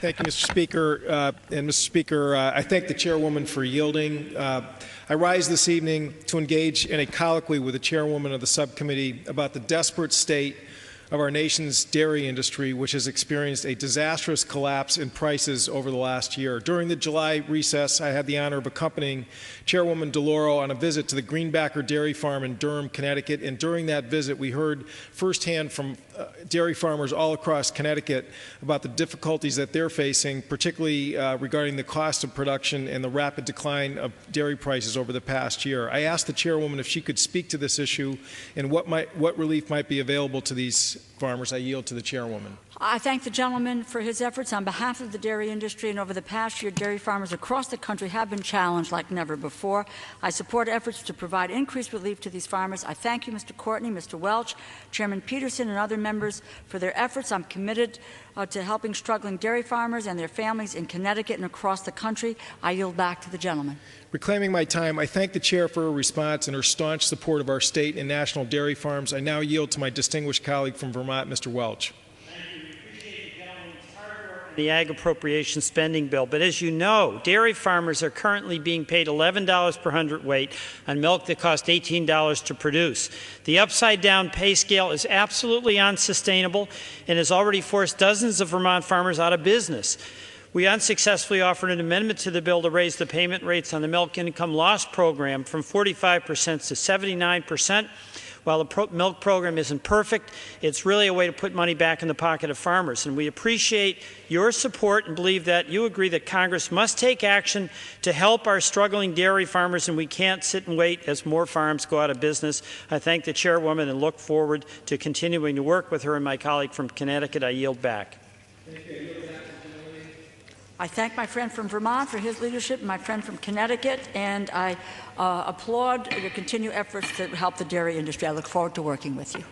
Thank you, Mr. Speaker. And Mr. Speaker, I thank the chairwoman for yielding. I rise this evening to engage in a colloquy with the chairwoman of the subcommittee about the desperate state of our nation's dairy industry, which has experienced a disastrous collapse in prices over the last year. During the July recess, I had the honor of accompanying Chairwoman DeLauro on a visit to the Greenbacker Dairy Farm in Durham, Connecticut, and during that visit, we heard firsthand from dairy farmers all across Connecticut about the difficulties that they're facing, particularly regarding the cost of production and the rapid decline of dairy prices over the past year. I asked the chairwoman if she could speak to this issue and what relief might be available to these farmers. I yield to the chairwoman. I thank the gentleman for his efforts on behalf of the dairy industry, and over the past year, dairy farmers across the country have been challenged like never before. I support efforts to provide increased relief to these farmers. I thank you, Mr. Courtney, Mr. Welch, Chairman Peterson, and other members for their efforts. I'm committed to helping struggling dairy farmers and their families in Connecticut and across the country. I yield back to the gentleman. Reclaiming my time, I thank the chair for her response and her staunch support of our state and national dairy farms. I now yield to my distinguished colleague from Vermont, Mr. Welch. The Ag Appropriation Spending Bill. But as you know, dairy farmers are currently being paid $11 per hundredweight on milk that costs $18 to produce. The upside-down pay scale is absolutely unsustainable and has already forced dozens of Vermont farmers out of business. We unsuccessfully offered an amendment to the bill to raise the payment rates on the Milk Income Loss Program from 45% to 79%. While the milk program isn't perfect, it's really a way to put money back in the pocket of farmers. And we appreciate your support and believe that you agree that Congress must take action to help our struggling dairy farmers, and we can't sit and wait as more farms go out of business. I thank the chairwoman and look forward to continuing to work with her and my colleague from Connecticut. I yield back. I thank my friend from Vermont for his leadership and my friend from Connecticut, and I applaud your continued efforts to help the dairy industry. I look forward to working with you.